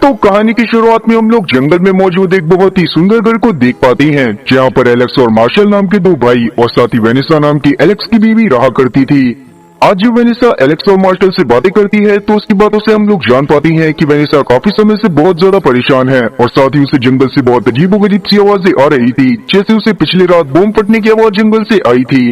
तो कहानी की शुरुआत में हम लोग जंगल में मौजूद एक बहुत ही सुंदर घर को देख पाते हैं, जहाँ पर एलेक्स और मार्शल नाम के दो भाई और साथ ही वेनिसा नाम की एलेक्स की बीवी रहा करती थी। आज जब वेनिसा एलेक्स और मार्शल से बातें करती है तो उसकी बातों से हम लोग जान पाते हैं कि वेनिसा काफी समय से बहुत ज्यादा परेशान है और साथ ही उसे जंगल से बहुत अजीबोगरीब सी आवाजें आ रही थी, जैसे उसे पिछली रात बम फटने की आवाज जंगल से आई थी।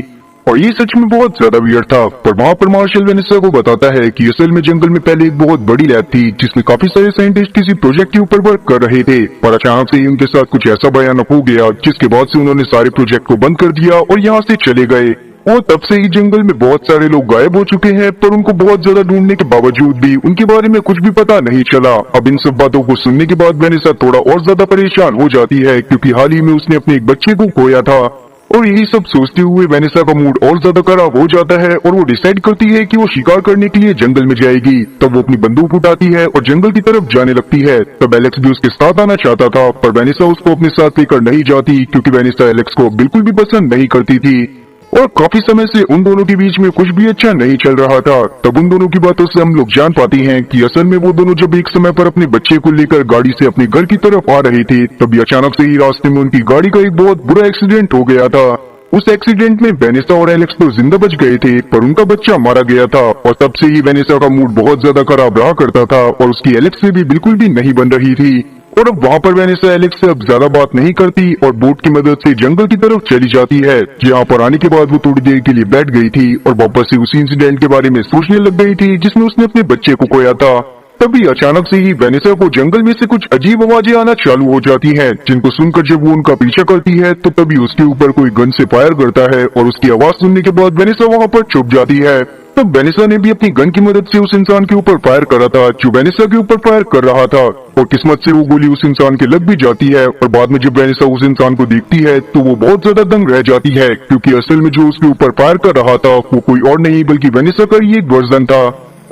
और ये सच में बहुत ज्यादा वियर्ड था। पर वहाँ पर मार्शल वेनिसा को बताता है कि असल में जंगल में पहले एक बहुत बड़ी लैब थी जिसमें काफी सारे साइंटिस्ट किसी प्रोजेक्ट के ऊपर वर्क कर रहे थे, पर अचानक से ही उनके साथ कुछ ऐसा भयानक हो गया जिसके बाद से उन्होंने सारे प्रोजेक्ट को बंद कर दिया और यहाँ से चले गए। और तब से ही जंगल में बहुत सारे लोग गायब हो चुके हैं, पर उनको बहुत ज्यादा ढूंढने के बावजूद भी उनके बारे में कुछ भी पता नहीं चला। अब इन सब बातों को सुनने के बाद वेनिसा थोड़ा और ज्यादा परेशान हो जाती है, क्योंकि हाल ही में उसने अपने एक बच्चे को खोया था। और यही सब सोचते हुए वेनिसा का मूड और ज्यादा खराब हो जाता है और वो डिसाइड करती है कि वो शिकार करने के लिए जंगल में जाएगी। तब वो अपनी बंदूक उठाती है और जंगल की तरफ जाने लगती है। तब एलेक्स भी उसके साथ आना चाहता था, पर वेनिसा उसको अपने साथ लेकर नहीं जाती, क्योंकि वेनिसा एलेक्स को बिल्कुल भी पसंद नहीं करती थी। और काफी समय से उन दोनों के बीच में कुछ भी अच्छा नहीं चल रहा था। तब उन दोनों की बातों से हम लोग जान पाते हैं कि असल में वो दोनों जब एक समय पर अपने बच्चे को लेकर गाड़ी से अपने घर की तरफ आ रहे थे, तभी अचानक से ही रास्ते में उनकी गाड़ी का एक बहुत बुरा एक्सीडेंट हो गया था। उस एक्सीडेंट में वेनिसा और एलेक्स तो जिंदा बच गए थे, पर उनका बच्चा मारा गया था। और तब से ही वेनिसा का मूड बहुत ज्यादा खराब रहा करता था और उसकी एलेक्स से भी बिल्कुल भी नहीं बन रही थी। और अब वहाँ पर वेनिसा एलेक्स से अब ज्यादा बात नहीं करती और बोट की मदद से जंगल की तरफ चली जाती है। यहाँ पर आने के बाद वो थोड़ी देर के लिए बैठ गई थी और वापस से उसी इंसिडेंट के बारे में सोचने लग गई थी जिसमें उसने अपने बच्चे को खोया था। तभी अचानक से ही वेनिसा को जंगल में से कुछ अजीब आवाजें आना चालू हो जाती हैं, जिनको सुनकर जब वो उनका पीछा करती है तो तभी उसके ऊपर कोई गन से फायर करता है और उसकी आवाज सुनने के बाद वेनिसा वहाँ पर छुप जाती है। तब वेनिसा ने भी अपनी गन की मदद से उस इंसान के ऊपर फायर करा था जो वेनिसा के ऊपर फायर कर रहा था, और किस्मत से वो गोली उस इंसान के लग भी जाती है। और बाद में जब वेनिसा उस इंसान को देखती है तो वो बहुत ज्यादा दंग रह जाती है, क्योंकि असल में जो उसके ऊपर फायर कर रहा था वो कोई और नहीं बल्कि वेनिसा का ही एक वर्जन था।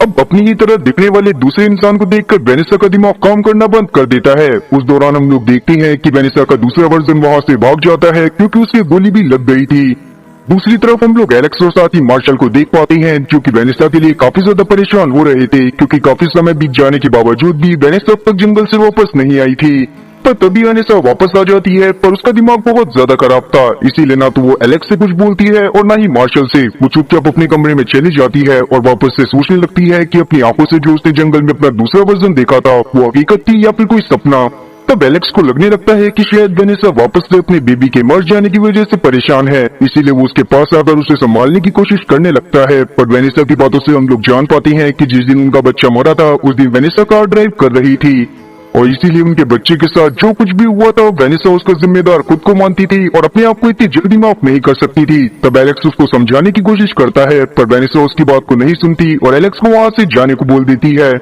अब अपनी ही तरह दिखने वाले दूसरे इंसान को देखकर वेनिसा का दिमाग काम करना बंद कर देता है। उस दौरान हम लोग देखते हैं कि वेनिसा का दूसरा वर्जन वहाँ से भाग जाता है, क्योंकि उसकी गोली भी लग गई थी। दूसरी तरफ हम लोग एलेक्स और साथ ही मार्शल को देख पाते हैं, जो कि वेनिसा के लिए काफी ज्यादा परेशान हो रहे थे, क्योंकि काफी समय बीत जाने के बावजूद भी वेनिसा अब तक जंगल से वापस नहीं आई थी। पर तभी वेनिसा वापस आ जाती है, पर उसका दिमाग बहुत ज्यादा खराब था, इसीलिए ना तो वो एलेक्स से कुछ बोलती है और ना ही मार्शल से। वो चुपचाप अपने कमरे में चली जाती है और वापस से सोचने लगती है कि अपनी आंखों से जो उसने जंगल में अपना दूसरा वर्जन देखा था वो हकीकत थी या फिर कोई सपना। तब एलेक्स को लगने लगता है कि शायद वेनिसा वापस से अपने बेबी के मर जाने की वजह से परेशान है, इसीलिए वो उसके पास आकर उसे संभालने की कोशिश करने लगता है। पर वेनिसा की बातों से हम लोग जान पाते हैं कि जिस दिन उनका बच्चा मरा था उस दिन वेनिसा कार ड्राइव कर रही थी, और इसीलिए उनके बच्चे के साथ जो कुछ भी हुआ था वेनिसा उसका जिम्मेदार खुद को मानती थी और अपने आप को इतनी जल्दी माफ नहीं कर सकती थी। तब एलेक्स उसको समझाने की कोशिश करता है, पर वेनिसा उसकी बात को नहीं सुनती और एलेक्स को वहाँ से जाने को बोल देती है।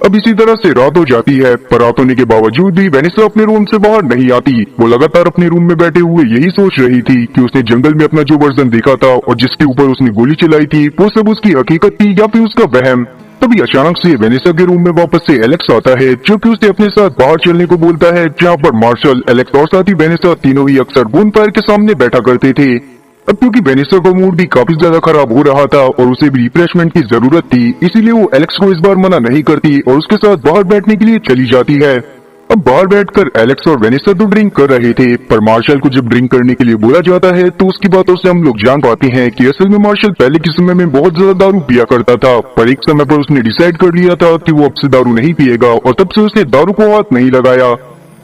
अब इसी तरह से रात हो जाती है, पर रात होने के बावजूद भी वेनिसा अपने रूम से बाहर नहीं आती। वो लगातार अपने रूम में बैठे हुए यही सोच रही थी कि उसने जंगल में अपना जो वर्जन देखा था और जिसके ऊपर उसने गोली चलाई थी वो सब उसकी हकीकत थी या फिर उसका वहम। तभी अचानक से वेनिसा के रूम में वापस से एलेक्स आता है, जो कि उसे अपने साथ बाहर चलने को बोलता है, जहाँ पर मार्शल, एलेक्स और साथ ही वेनिसा तीनों ही अक्सर बोनफायर के सामने बैठा करते थे। अब क्योंकि वेनिसा का मूड भी काफी ज्यादा खराब हो रहा था और उसे भी रिफ्रेशमेंट की जरूरत थी, इसीलिए वो एलेक्स को इस बार मना नहीं करती और उसके साथ बाहर बैठने के लिए चली जाती है। अब बाहर बैठकर एलेक्स और वेनिसा तो ड्रिंक कर रहे थे, पर मार्शल को जब ड्रिंक करने के लिए बोला जाता है तो उसकी बातों से हम लोग जान पाते हैं कि असल में मार्शल पहले के समय में बहुत ज्यादा दारू पिया करता था, पर एक समय पर उसने डिसाइड कर लिया था कि वो अब से दारू नहीं पिएगा और तब से उसने दारू को हाथ नहीं लगाया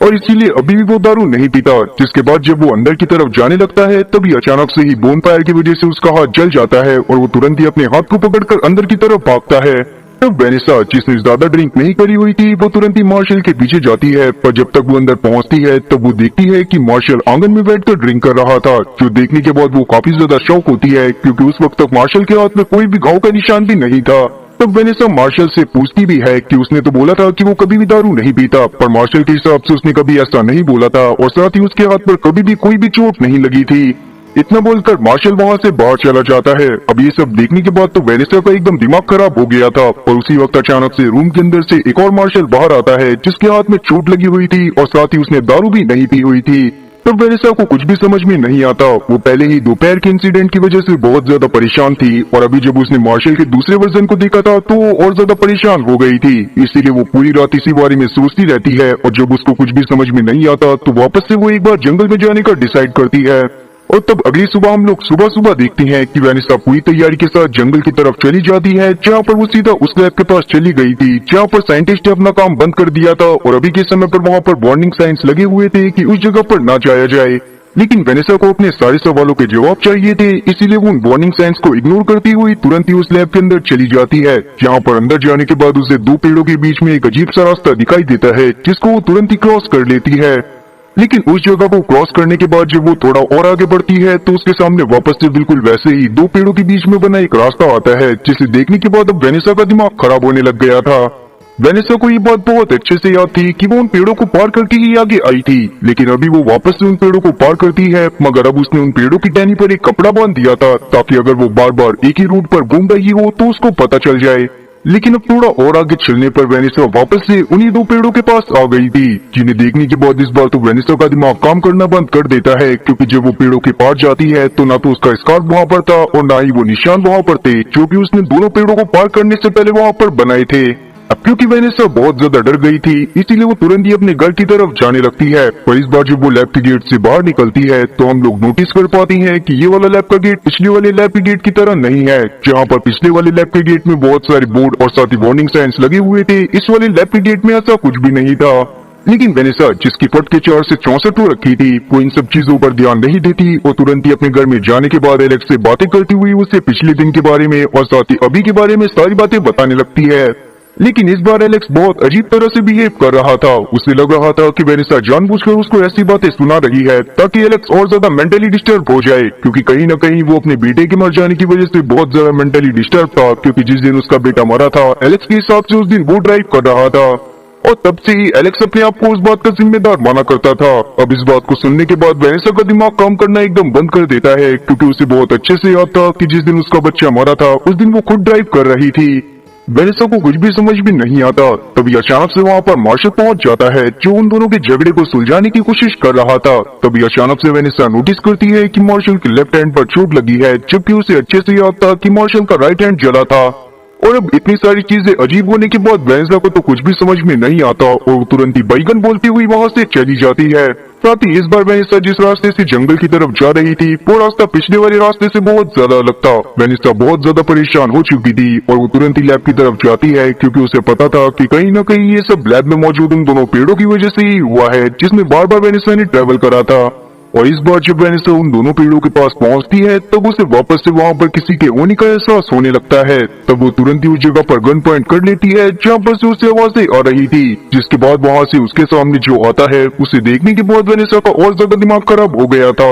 और इसीलिए अभी भी वो दारू नहीं पीता। जिसके बाद जब वो अंदर की तरफ जाने लगता है तभी अचानक से ही बोनफायर की वजह से उसका हाथ जल जाता है और वो तुरंत ही अपने हाथ को पकड़कर अंदर की तरफ भागता है। तब वेनिसा, जिसने ज्यादा ड्रिंक नहीं करी हुई थी, वो तुरंत ही मार्शल के पीछे जाती है, पर जब तक वो अंदर पहुंचती है तब वो देखती है कि मार्शल आंगन में बैठकर ड्रिंक कर रहा था, जो देखने के बाद वो काफी ज्यादा शॉक होती है, क्योंकि उस वक्त तक मार्शल के हाथ में कोई भी घाव का निशान भी नहीं था। तब वेनिसा मार्शल से पूछती भी है कि उसने तो बोला था कि वो कभी भी दारू नहीं पीता, पर मार्शल के हिसाब से उसने कभी ऐसा नहीं बोला था और साथ ही उसके हाथ पर कभी भी कोई भी चोट नहीं लगी थी। इतना बोलकर मार्शल वहाँ से बाहर चला जाता है। अब ये सब देखने के बाद तो वेनिसा का एकदम दिमाग खराब हो गया था, और उसी वक्त अचानक से रूम के अंदर से एक और मार्शल बाहर आता है, जिसके हाथ में चोट लगी हुई थी और साथ ही उसने दारू भी नहीं पी हुई थी। तब वेनेसा को कुछ भी समझ में नहीं आता। वो पहले ही दोपहर के इंसिडेंट की वजह से बहुत ज्यादा परेशान थी और अभी जब उसने मार्शल के दूसरे वर्जन को देखा था तो वो और ज्यादा परेशान हो गई थी। इसीलिए वो पूरी रात इसी बारे में सोचती रहती है और जब उसको कुछ भी समझ में नहीं आता तो वापस से वो एक बार जंगल में जाने का डिसाइड करती है। और तब अगली सुबह हम लोग सुबह सुबह देखते हैं कि वेनेसा पूरी तैयारी के साथ जंगल की तरफ चली जाती है, जहाँ पर वो सीधा उस लैब के पास चली गई थी जहाँ पर साइंटिस्ट ने अपना काम बंद कर दिया था और अभी के समय पर वहाँ पर वार्निंग साइंस लगे हुए थे कि उस जगह पर ना जाया जाए। लेकिन वेनेसा को अपने सारे सवालों के जवाब चाहिए थे, इसीलिए वो उन वार्निंग साइंस को इग्नोर करती हुई तुरंत ही उस लैब के अंदर चली जाती है, जहाँ पर अंदर जाने के बाद उसे दो पेड़ों के बीच में एक अजीब सा रास्ता दिखाई देता है जिसको वो तुरंत ही क्रॉस कर लेती है। लेकिन उस जगह को क्रॉस करने के बाद जब वो थोड़ा और आगे बढ़ती है तो उसके सामने वापस से बिल्कुल वैसे ही दो पेड़ों के बीच में बना एक रास्ता आता है, जिसे देखने के बाद अब वेनेसा का दिमाग खराब होने लग गया था। वेनेसा को ये बात बहुत अच्छे से याद थी कि वो उन पेड़ों को पार करके ही आगे आई थी, लेकिन अभी वो वापस से उन पेड़ों को पार करती है, मगर अब उसने उन पेड़ों की टहनी पर एक कपड़ा बांध दिया था ताकि अगर वो बार बार एक ही रूट पर घूम रही हो तो उसको पता चल जाए। लेकिन अब थोड़ा और आगे चलने पर वेनेसा वापस से उन्हीं दो पेड़ों के पास आ गई थी, जिन्हें देखने के बाद इस बार तो वेनेसा का दिमाग काम करना बंद कर देता है, क्योंकि जब वो पेड़ों के पार जाती है तो ना तो उसका स्कार्फ वहाँ पर था और ना ही वो निशान वहाँ पर थे जो कि उसने दोनों पेड़ों को पार करने से पहले वहाँ पर बनाए थे। अब क्योंकि वेनेसा बहुत ज्यादा डर गई थी इसीलिए वो तुरंत ही अपने घर की तरफ जाने लगती है, पर इस बार जब वो लैब के गेट से बाहर निकलती है तो हम लोग नोटिस कर पाते हैं कि ये वाला लैब का गेट पिछले वाले लैब के गेट की तरह नहीं है, जहाँ पर पिछले वाले लैब के गेट में बहुत सारे बोर्ड और साथ ही वार्निंग साइंस लगे हुए थे, इस वाले लैब के गेट में ऐसा कुछ भी नहीं था। लेकिन वेनेसा जिसकी फट के 4 से 64 हो रखी थी वो इन सब चीजों पर ध्यान नहीं देती और तुरंत ही अपने घर में जाने के बाद एलेक्स से बातें करती हुई उसे पिछले दिन के बारे में और साथ ही अभी के बारे में सारी बातें बताने लगती है। लेकिन इस बार एलेक्स बहुत अजीब तरह से बिहेव कर रहा था। उसे लग रहा था कि वेनेसा जानबूझकर उसको ऐसी बातें सुना रही है ताकि एलेक्स और ज्यादा मेंटली डिस्टर्ब हो जाए, क्योंकि कहीं न कहीं वो अपने बेटे के मर जाने की वजह से बहुत ज्यादा मेंटली डिस्टर्ब था, क्योंकि जिस दिन उसका बेटा मरा था एलेक्स के हिसाब से उस दिन वो ड्राइव कर रहा था और तब से ही एलेक्स अपने आप को उस बात का जिम्मेदार माना करता था। अब इस बात को सुनने के बाद वेनेसा का दिमाग काम करना एकदम बंद कर देता है, क्योंकि उसे बहुत अच्छे से याद था कि जिस दिन उसका बच्चा मरा था उस दिन वो खुद ड्राइव कर रही थी। वेनेसा को कुछ भी समझ में नहीं आता, तभी अचानक से वहाँ पर मार्शल पहुँच जाता है जो उन दोनों के झगड़े को सुलझाने की कोशिश कर रहा था। तभी अचानक से वेनेसा नोटिस करती है कि मार्शल के लेफ्ट हैंड पर चोट लगी है, जबकि उसे अच्छे से याद था कि मार्शल का राइट हैंड जला था। और अब इतनी सारी चीजें अजीब होने के बाद वेनेसा को तो कुछ भी समझ में नहीं आता और वो तुरंत ही बैगन बोलती हुई वहाँ से चली जाती है। साथ ही इस बार वेनेसा जिस रास्ते से जंगल की तरफ जा रही थी वो रास्ता पिछले वाले रास्ते से बहुत ज्यादा अलग था। वेनेसा बहुत ज्यादा परेशान हो चुकी थी और वो तुरंत ही लैब की तरफ जाती है, क्योंकि उसे पता था कि कहीं न कहीं ये सब लैब में मौजूद उन दोनों पेड़ों की वजह से ही हुआ है जिसमें बार बार वेनेसा ने ट्रेवल करा था। और इस बार जब वेनेसा उन दोनों पेड़ों के पास पहुंचती है तब उसे वापस से वहां पर किसी के होने का एहसास होने लगता है। तब वो तुरंत ही उस जगह पर गन पॉइंट कर लेती है जहां पर से उसे आवाजें आ रही थी, जिसके बाद वहां से उसके सामने जो आता है उसे देखने के बाद वेनेसा का और ज्यादा दिमाग खराब हो गया था।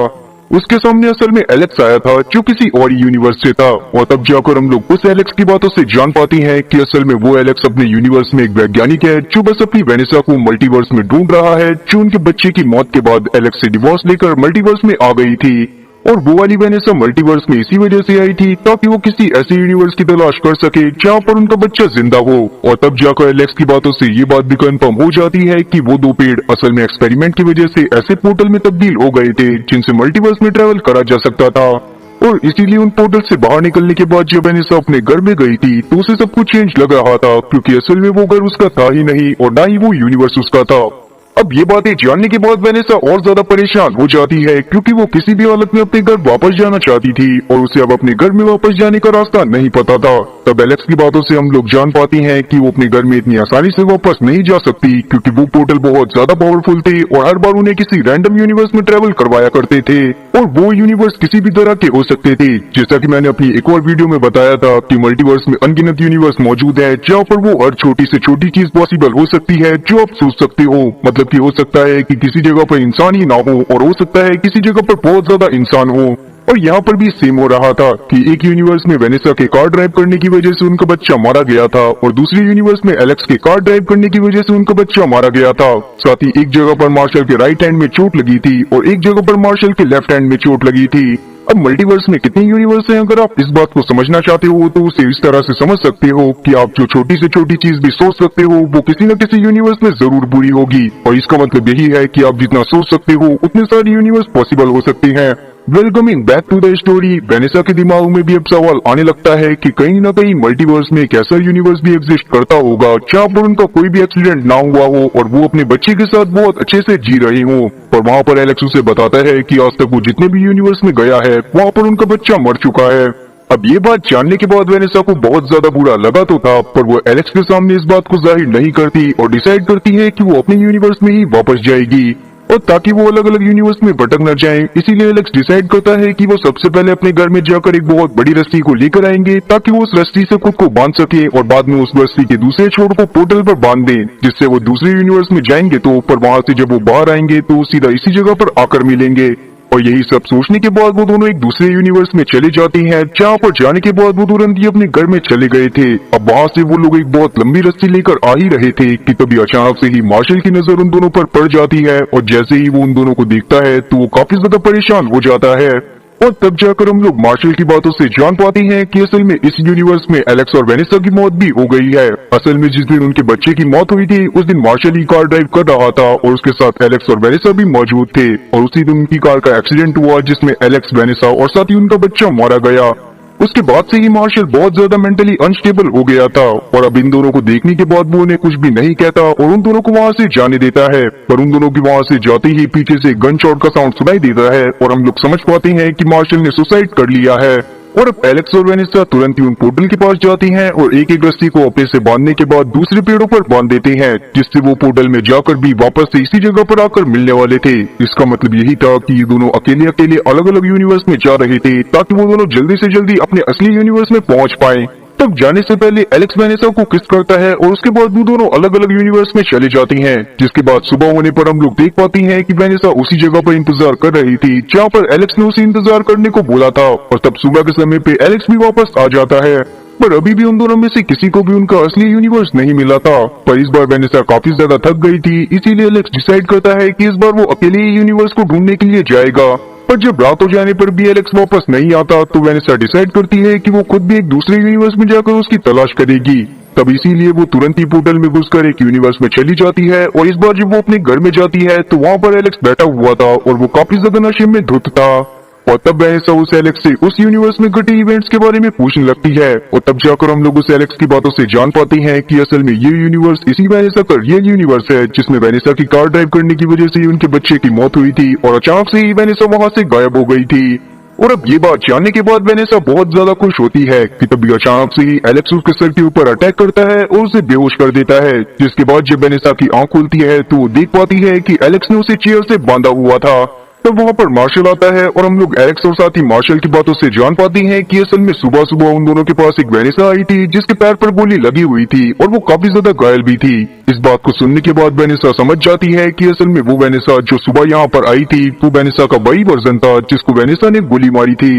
उसके सामने असल में एलेक्स आया था जो किसी और यूनिवर्स से था और तब जाकर हम लोग उस एलेक्स की बातों से जान पाते हैं कि असल में वो एलेक्स अपने यूनिवर्स में एक वैज्ञानिक है जो बस अपनी वेनेसा को मल्टीवर्स में ढूंढ रहा है, जो उनके बच्चे की मौत के बाद एलेक्स से डिवोर्स लेकर मल्टीवर्स में आ गई थी। और वो वाली वेनेसा मल्टीवर्स में इसी वजह से आई थी ताकि वो किसी ऐसे यूनिवर्स की तलाश कर सके जहाँ पर उनका बच्चा जिंदा हो। और तब जाकर एलेक्स की बातों से ये बात भी कंफर्म हो जाती है कि वो दो पेड़ असल में एक्सपेरिमेंट की वजह से ऐसे पोर्टल में तब्दील हो गए थे जिनसे मल्टीवर्स में ट्रेवल करा जा सकता था। और इसीलिए उन पोर्टल से बाहर निकलने के बाद जब वेनेसा अपने घर में गई थी तो उसे सब कुछ चेंज लग रहा था, क्योंकि असल में वो घर उसका था ही नहीं और ना ही वो यूनिवर्स उसका था। अब ये बातें जानने के बाद वेनेसा और ज्यादा परेशान हो जाती है, क्योंकि वो किसी भी हालत में अपने घर वापस जाना चाहती थी और उसे अब अपने घर में वापस जाने का रास्ता नहीं पता था। तब एलेक्स की बातों से हम लोग जान पाते हैं कि वो अपने घर में इतनी आसानी से वापस नहीं जा सकती, क्योंकि वो पोर्टल बहुत ज्यादा पावरफुल थे और हर बार उन्हें किसी रैंडम यूनिवर्स में ट्रेवल करवाया करते थे और वो यूनिवर्स किसी भी तरह के हो सकते थे। जैसा कि मैंने अपनी एक और वीडियो में बताया था कि मल्टीवर्स में अनगिनत यूनिवर्स मौजूद है जहाँ पर वो हर छोटी से छोटी चीज पॉसिबल हो सकती है जो आप सोच सकते हो। मतलब कि हो सकता है कि किसी जगह पर इंसान ही ना हो और हो सकता है किसी जगह पर बहुत ज्यादा इंसान हो। और यहाँ पर भी सेम हो रहा था कि एक यूनिवर्स में वेनेसा के कार ड्राइव करने की वजह से उनका बच्चा मारा गया था और दूसरे यूनिवर्स में एलेक्स के कार ड्राइव करने की वजह से उनका बच्चा मारा गया था। साथ ही एक जगह पर मार्शल के राइट हैंड में चोट लगी थी और एक जगह पर मार्शल के लेफ्ट हैंड में चोट लगी थी। अब मल्टीवर्स में कितने यूनिवर्स हैं, अगर आप इस बात को समझना चाहते हो तो उसे इस तरह से समझ सकते हो कि आप जो छोटी से छोटी चीज भी सोच सकते हो वो किसी न किसी यूनिवर्स में जरूर पूरी होगी। और इसका मतलब यही है कि आप जितना सोच सकते हो उतने सारे यूनिवर्स पॉसिबल हो सकते हैं। Welcoming back to the story. Vanessa के दिमाग में भी अब सवाल आने लगता है कि कहीं न कहीं मल्टीवर्स में एक ऐसा यूनिवर्स भी एग्जिस्ट करता होगा जहाँ पर उनका कोई भी एक्सीडेंट ना हुआ हो और वो अपने बच्चे के साथ बहुत अच्छे से जी रहे हो। और वहाँ पर एलेक्स उसे बताता है कि आज तक वो जितने भी यूनिवर्स में गया है वहाँ पर उनका बच्चा मर चुका है। अब ये बात जानने के बाद वेनेसा को बहुत ज्यादा बुरा लगा तो था, पर वो एलेक्स के सामने इस बात को जाहिर नहीं करती और डिसाइड करती है कि वो अपने यूनिवर्स में ही वापस जाएगी और ताकि वो अलग अलग यूनिवर्स में भटक न जाए। इसीलिए एलेक्स डिसाइड करता है कि वो सबसे पहले अपने घर में जाकर एक बहुत बड़ी रस्सी को लेकर आएंगे ताकि वो उस रस्सी से खुद को बांध सके और बाद में उस रस्सी के दूसरे छोर को पोर्टल पर बांध दे, जिससे वो दूसरे यूनिवर्स में जाएंगे तो पर वहां से जब वो बाहर आएंगे तो सीधा इसी जगह पर आकर मिलेंगे। और यही सब सोचने के बाद वो दोनों एक दूसरे यूनिवर्स में चले जाते हैं, जहाँ पर जाने के बाद वो तुरंत ही अपने घर में चले गए थे। अब वहाँ से वो लोग एक बहुत लंबी रस्सी लेकर आ ही रहे थे कि तभी अचानक से ही मार्शल की नजर उन दोनों पर पड़ जाती है और जैसे ही वो उन दोनों को देखता है तो वो काफी ज्यादा परेशान हो जाता है। और तब जाकर हम लोग मार्शल की बातों से जान पाते हैं कि असल में इस यूनिवर्स में एलेक्स और वेनेसा की मौत भी हो गई है। असल में जिस दिन उनके बच्चे की मौत हुई थी उस दिन मार्शल ही कार ड्राइव कर रहा था और उसके साथ एलेक्स और वेनेसा भी मौजूद थे और उसी दिन उनकी कार का एक्सीडेंट हुआ जिसमें एलेक्स, वेनेसा और साथ ही उनका बच्चा मारा गया। उसके बाद से ही मार्शल बहुत ज्यादा मेंटली अनस्टेबल हो गया था और अब इन दोनों को देखने के बाद वो उन्हें कुछ भी नहीं कहता और उन दोनों को वहाँ से जाने देता है। पर उन दोनों की वहाँ से जाते ही पीछे से गन शॉट का साउंड सुनाई देता है और हम लोग समझ पाते हैं कि मार्शल ने सुसाइड कर लिया है। और अब एलेक्स और वेनेसा तुरंत ही उन पोर्टल के पास जाती हैं और एक एक रस्सी को अपने से बांधने के बाद दूसरे पेड़ों पर बांध देते हैं, जिससे वो पोर्टल में जाकर भी वापस से इसी जगह पर आकर मिलने वाले थे। इसका मतलब यही था कि ये दोनों अकेले अकेले अलग अलग यूनिवर्स में जा रहे थे ताकि वो दोनों जल्दी से जल्दी अपने असली यूनिवर्स में पहुंच पाए। तब जाने से पहले एलेक्स वेनेसा को किस करता है और उसके बाद वो दोनों अलग अलग यूनिवर्स में चले जाती हैं, जिसके बाद सुबह होने पर हम लोग देख पाते हैं कि वेनेसा उसी जगह पर इंतजार कर रही थी जहाँ पर एलेक्स ने उसे इंतजार करने को बोला था। और तब सुबह के समय पे एलेक्स भी वापस आ जाता है, पर अभी भी उन दोनों में से किसी को भी उनका असली यूनिवर्स नहीं मिला था। पर इस बार वेनेसा काफी ज्यादा थक गई थी, इसीलिए एलेक्स डिसाइड करता है कि इस बार वो अकेले ही यूनिवर्स को ढूंढने के लिए जाएगा। पर जब रात हो जाने पर भी एलेक्स वापस नहीं आता तो वेनेसा डिसाइड करती है कि वो खुद भी एक दूसरे यूनिवर्स में जाकर उसकी तलाश करेगी। तब इसीलिए वो तुरंत ही पोर्टल में घुसकर एक यूनिवर्स में चली जाती है और इस बार जब वो अपने घर में जाती है तो वहाँ पर एलेक्स बैठा हुआ था और वो काफी ज्यादा नशे में धुत था। और तब वेनेसा उस एलेक्स से उस यूनिवर्स में घटे इवेंट्स के बारे में पूछने लगती है और तब जाकर हम लोग उस एलेक्स की बातों से जान पाते हैं कि असल में ये यूनिवर्स इसी वेनेसा का रियल यूनिवर्स है, जिसमें वेनेसा की कार ड्राइव करने की वजह से ही उनके बच्चे की मौत हुई थी और अचानक से ही वेनेसा वहाँ से गायब हो गई थी। और अब ये बात जानने के बाद वेनेसा बहुत ज्यादा खुश होती है कि तभी अचानक से ही एलेक्स उसके सर के ऊपर अटैक करता है और उसे बेहोश कर देता है, जिसके बाद जब वेनेसा की आंख खुलती है तो वो देख पाती है कि एलेक्स ने उसे चेयर से बांधा हुआ था। तब वहाँ पर मार्शल आता है और हम लोग एलेक्स और साथ ही मार्शल की बातों से जान पाते हैं कि असल में सुबह सुबह उन दोनों के पास एक वेनेसा आई थी जिसके पैर पर गोली लगी हुई थी और वो काफी ज्यादा घायल भी थी। इस बात को सुनने के बाद वेनेसा समझ जाती है कि असल में वो वेनेसा जो सुबह यहाँ पर आई थी वो वेनेसा का वही वर्जन था जिसको वेनेसा ने गोली मारी थी,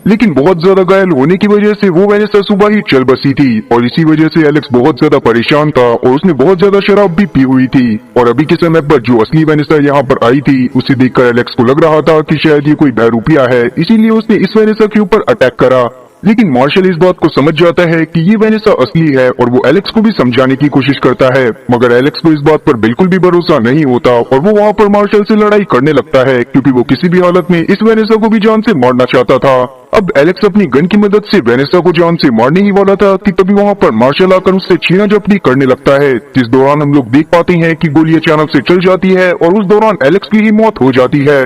लेकिन बहुत ज्यादा घायल होने की वजह से वो वेनेसा सुबह ही चल बसी थी और इसी वजह से एलेक्स बहुत ज्यादा परेशान था और उसने बहुत ज्यादा शराब भी पी हुई थी। और अभी के समय पर जो असली वेनेसा यहाँ पर आई थी उसे देखकर एलेक्स को लग रहा था कि शायद ये कोई बहरूपिया है, इसीलिए उसने इस वेनेसा के ऊपर अटैक करा। लेकिन मार्शल इस बात को समझ जाता है कि ये वेनेसा असली है और वो एलेक्स को भी समझाने की कोशिश करता है, मगर एलेक्स को इस बात पर बिल्कुल भी भरोसा नहीं होता और वो वहाँ पर मार्शल से लड़ाई करने लगता है क्योंकि वो किसी भी हालत में इस वेनेसा को भी जान से मारना चाहता था। अब एलेक्स अपनी गन की मदद से वेनेसा को जान से मारने ही वाला था कि तभी वहाँ पर मार्शल आकर उससे छीना झपटी करने लगता है, जिस दौरान हम लोग देख पाते हैं कि गोली अचानक से चल जाती है और उस दौरान एलेक्स की ही मौत हो जाती है।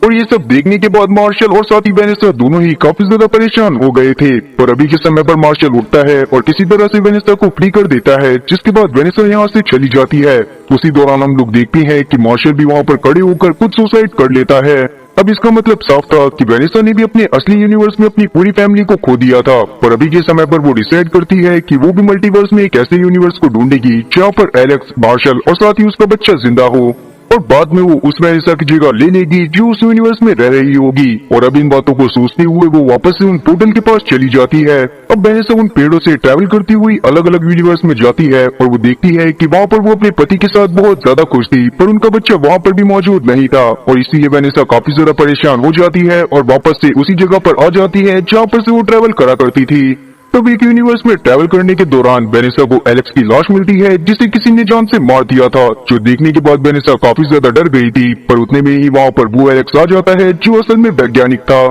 और ये सब देखने के बाद मार्शल और साथ ही वेनेसा दोनों ही काफी ज्यादा परेशान हो गए थे। पर अभी के समय पर मार्शल उठता है और किसी तरह से वेनेसा को फ्री कर देता है, जिसके बाद वेनेसा यहाँ से चली जाती है। उसी दौरान हम लोग देखते हैं कि मार्शल भी वहाँ पर खड़े होकर खुद सुसाइड कर लेता है। अब इसका मतलब साफ था कि वेनेसा ने भी अपने असली यूनिवर्स में अपनी पूरी फैमिली को खो दिया था। पर अभी के समय पर वो डिसाइड करती है कि वो भी मल्टीवर्स में एक ऐसे यूनिवर्स को ढूंढेगी जहाँ पर एलेक्स, मार्शल और साथ ही उसका बच्चा जिंदा हो। और बाद में वो उस वेनेसा की जगह ले लेगी जो उस यूनिवर्स में रह रही होगी। और अब इन बातों को सोचते हुए वो वापस से उन पोर्टल के पास चली जाती है। अब वेनेसा उन पेड़ों से ट्रैवल करती हुई अलग अलग यूनिवर्स में जाती है और वो देखती है कि वहाँ पर वो अपने पति के साथ बहुत ज्यादा खुश थी, पर उनका बच्चा वहाँ पर भी मौजूद नहीं था। और इसलिए वेनेसा काफी ज्यादा परेशान हो जाती है और वापस से उसी जगह पर आ जाती है जहाँ पर से वो ट्रैवल करा करती थी। तब एक यूनिवर्स में ट्रैवल करने के दौरान वेनेसा को एलेक्स की लाश मिलती है जिसे किसी ने जान से मार दिया था, जो देखने के बाद वेनेसा काफी ज्यादा डर गई थी। पर उतने में ही वहाँ पर वो एलेक्स आ जाता है जो असल में वैज्ञानिक था।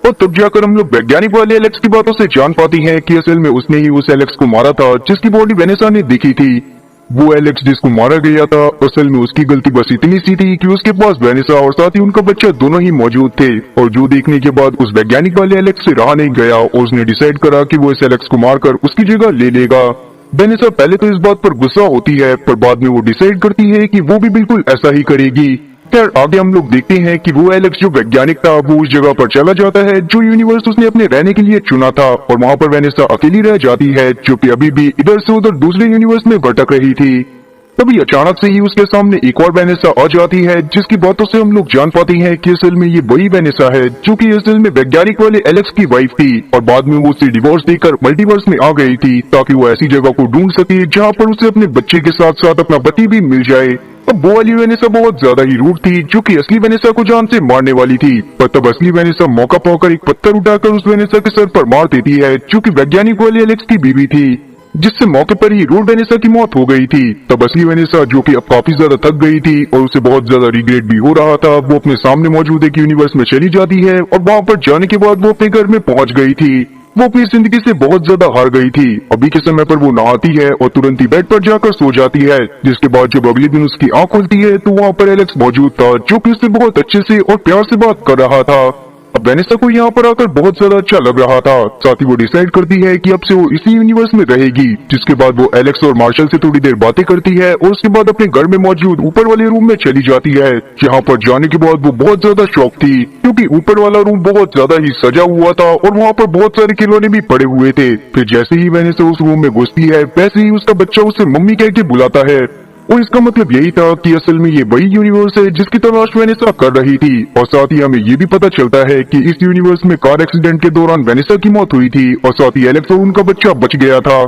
और तब जाकर हम लोग वैज्ञानिक वाले एलेक्स की बातों से जान पाती हैं कि असल में उसने ही उस एलेक्स को मारा था जिसकी बॉडी वेनेसा ने देखी थी। वो एलेक्स जिसको मारा गया था असल में उसकी गलती बस इतनी सी थी कि उसके पास वेनेसा और साथ ही उनका बच्चा दोनों ही मौजूद थे। और जो देखने के बाद उस वैज्ञानिक वाले एलेक्स से रहा नहीं गया और उसने डिसाइड करा कि वो इस एलेक्स को मारकर उसकी जगह ले लेगा। वेनेसा पहले तो इस बात पर गुस्सा होती है, पर बाद में वो डिसाइड करती है कि वो भी बिल्कुल ऐसा ही करेगी। खैर आगे हम लोग देखते हैं कि वो एलेक्स जो वैज्ञानिक था वो उस जगह पर चला जाता है जो यूनिवर्स उसने अपने रहने के लिए चुना था, और वहाँ पर वेनेसा अकेली रह जाती है जो कि अभी भी इधर से उधर दूसरे यूनिवर्स में भटक रही थी। तभी अचानक से ही उसके सामने एक और वेनेसा आ जाती है जिसकी बातों से हम लोग जान पाते हैं कि असल में ये वही वेनेसा है जो कि असल में वैज्ञानिक वाले एलेक्स की वाइफ थी, और बाद में वो उसे डिवोर्स देकर मल्टीवर्स में आ गई थी ताकि वो ऐसी जगह को ढूंढ सके जहाँ पर उसे अपने बच्चे के साथ साथ अपना पति भी मिल जाए। अब वो वाली वेनेसा बहुत ज्यादा ही रूड थी जो कि असली वेनेसा को जान से मारने वाली थी, पर तब असली वेनेसा मौका पाकर एक पत्थर उठाकर उस वेनेसा के सर पर मार देती है जो कि वैज्ञानिक वाले एलेक्स की बीवी थी, जिससे मौके पर ही रूड वेनेसा की मौत हो गई थी। तब असली वेनेसा जो कि अब काफी ज्यादा थक गई थी और उसे बहुत ज्यादा रिग्रेट भी हो रहा था, वो अपने सामने मौजूद एक यूनिवर्स में चली जाती है और वहाँ पर जाने के बाद वो अपने घर में पहुंच गई थी। वो अपनी जिंदगी से बहुत ज्यादा हार गई थी। अभी के समय पर वो नहाती है और तुरंत ही बेड पर जाकर सो जाती है, जिसके बाद जब अगले दिन उसकी आंख खुलती है तो वहाँ पर एलेक्स मौजूद था जो कि उससे बहुत अच्छे से और प्यार से बात कर रहा था। अब वेनेसा को यहाँ पर आकर बहुत ज्यादा अच्छा लग रहा था। साथ ही वो डिसाइड करती है कि अब से वो इसी यूनिवर्स में रहेगी, जिसके बाद वो एलेक्स और मार्शल से थोड़ी देर बातें करती है और उसके बाद अपने घर में मौजूद ऊपर वाले रूम में चली जाती है, जहाँ पर जाने के बाद वो बहुत ज्यादा शॉक थी क्योंकि ऊपर वाला रूम बहुत ज्यादा ही सजा हुआ था और वहाँ पर बहुत सारे खिलौने भी पड़े हुए थे। फिर जैसे ही वेनेसा उस रूम में घुसती है वैसे ही उसका बच्चा उसे मम्मी कह के बुलाता है, और इसका मतलब यही था कि असल में ये वही यूनिवर्स है जिसकी तलाश वेनेसा कर रही थी। और साथ ही हमें ये भी पता चलता है कि इस यूनिवर्स में कार एक्सीडेंट के दौरान वेनेसा की मौत हुई थी और साथ ही एलेक्स और उनका बच्चा बच गया था।